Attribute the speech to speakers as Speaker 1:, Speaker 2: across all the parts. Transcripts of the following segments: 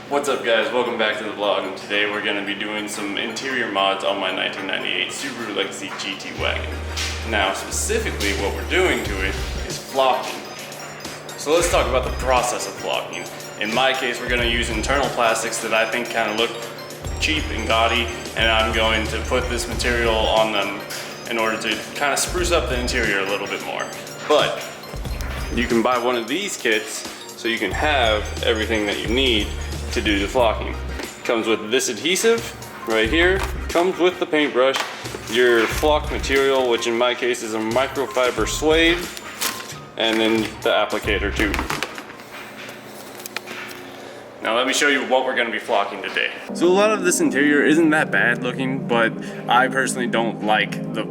Speaker 1: What's up guys, welcome back to the vlog, and today we're going to be doing some interior mods on my 1998 Subaru Legacy GT wagon. Now specifically what we're doing to it is flocking. So let's talk about the process of flocking. In my case we're going to use internal plastics that I think kind of look cheap and gaudy, and I'm going to put this material on them in order to kind of spruce up the interior a little bit more. But you can buy one of these kits so you can have everything that you need to do the flocking. Comes with this adhesive right here, comes with the paintbrush, your flock material, which in my case is a microfiber suede, and then the applicator too. Now let me show you what we're going to be flocking today. So a lot of this interior isn't that bad looking, but I personally don't like the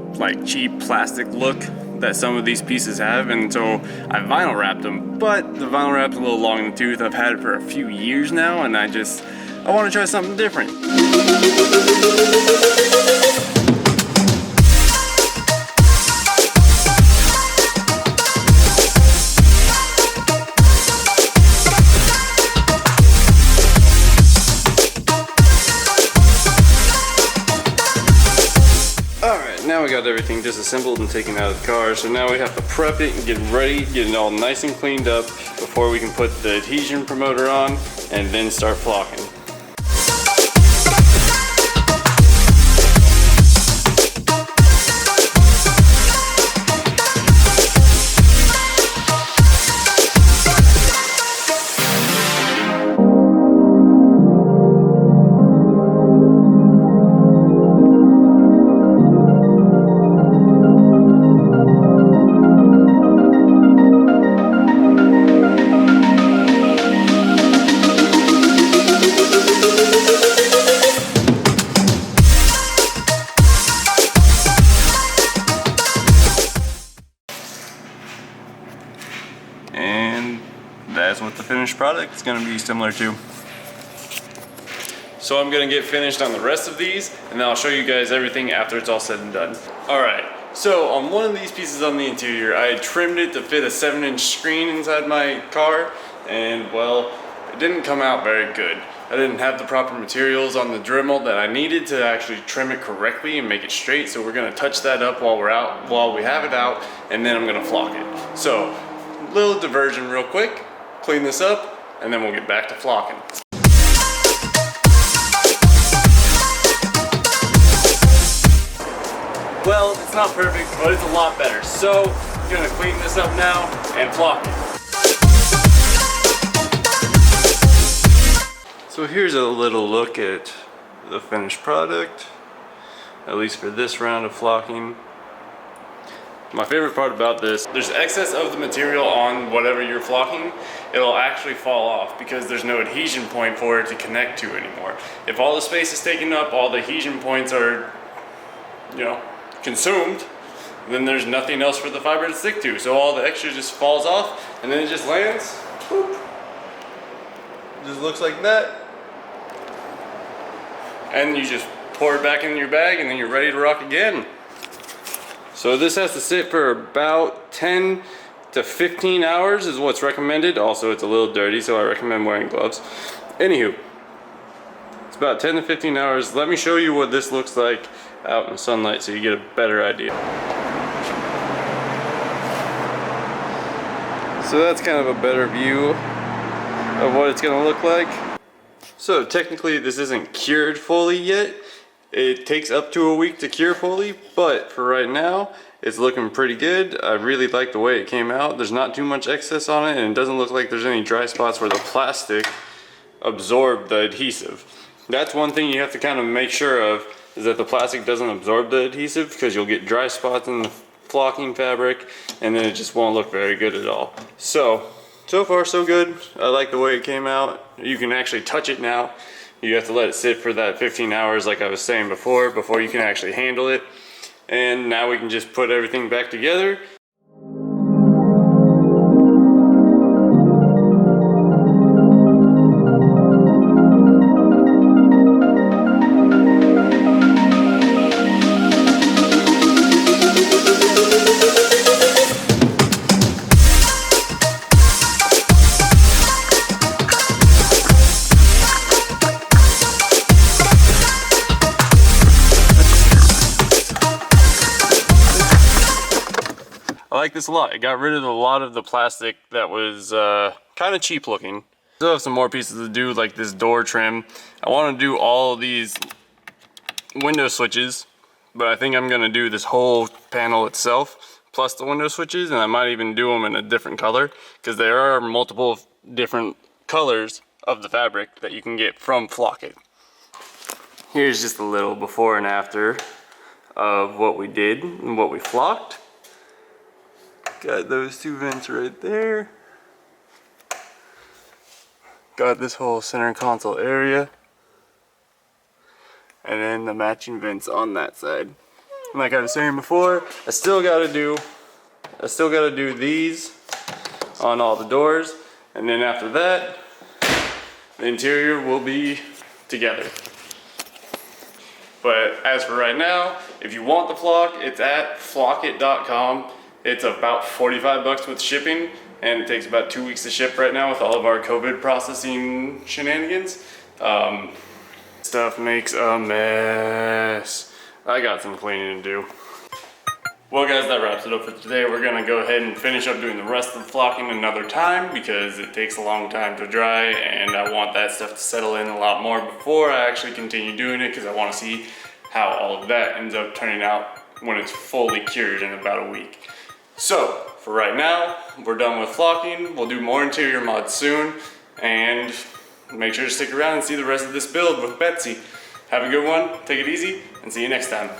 Speaker 1: cheap plastic look that some of these pieces have, and so I vinyl wrapped them, but the vinyl wrap's a little long in the tooth. I've had it for a few years now, and I want to try something different. Now we got everything disassembled and taken out of the car, so now we have to prep it and get ready, get it all nice and cleaned up before we can put the adhesion promoter on and then start flocking. And that's what the finished product is going to be similar to. So I'm going to get finished on the rest of these, and then I'll show you guys everything after it's all said and done. Alright, so on one of these pieces on the interior, I had trimmed it to fit a 7-inch screen inside my car, and well, it didn't come out very good. I didn't have the proper materials on the Dremel that I needed to actually trim it correctly and make it straight, so we're going to touch that up while we have it out, and then I'm going to flock it. So little diversion real quick, clean this up, and then we'll get back to flocking. Well, it's not perfect, but it's a lot better. So I'm gonna clean this up now and flock it. So here's a little look at the finished product, at least for this round of flocking. My favorite part about this, there's excess of the material on whatever you're flocking. It'll actually fall off because there's no adhesion point for it to connect to anymore. If all the space is taken up, all the adhesion points are, consumed, then there's nothing else for the fiber to stick to. So all the extra just falls off, and then it just lands. Boop. It just looks like that. And you just pour it back in your bag, and then you're ready to rock again. So this has to sit for about 10 to 15 hours is what's recommended. Also, it's a little dirty, so I recommend wearing gloves. Anywho, it's about 10 to 15 hours. Let me show you what this looks like out in the sunlight so you get a better idea. So that's kind of a better view of what it's gonna look like. So technically this isn't cured fully yet. It takes up to a week to cure fully, but for right now, it's looking pretty good. I really like the way it came out. There's not too much excess on it, and it doesn't look like there's any dry spots where the plastic absorbed the adhesive. That's one thing you have to kind of make sure of, is that the plastic doesn't absorb the adhesive, because you'll get dry spots in the flocking fabric, and then it just won't look very good at all. So far so good. I like the way it came out. You can actually touch it now. You have to let it sit for that 15 hours like I was saying before you can actually handle it. And now we can just put everything back together. I like this a lot. It got rid of a lot of the plastic that was kind of cheap looking. Still have some more pieces to do, like this door trim. I want to do all these window switches, but I think I'm gonna do this whole panel itself plus the window switches, and I might even do them in a different color because there are multiple different colors of the fabric that you can get from Flock It. Here's just a little before and after of what we did and what we flocked. Got those two vents right there. Got this whole center console area. And then the matching vents on that side. And like I was saying before, I still gotta do these on all the doors. And then after that, the interior will be together. But as for right now, if you want the flock, it's at flockit.com. It's about 45 bucks with shipping, and it takes about 2 weeks to ship right now with all of our COVID processing shenanigans. Stuff makes a mess. I got some cleaning to do. Well guys, that wraps it up for today. We're gonna go ahead and finish up doing the rest of the flocking another time because it takes a long time to dry and I want that stuff to settle in a lot more before I actually continue doing it because I want to see how all of that ends up turning out when it's fully cured in about a week. So for right now, we're done with flocking. We'll do more interior mods soon, and make sure to stick around and see the rest of this build with Betsy. Have a good one, take it easy, and see you next time.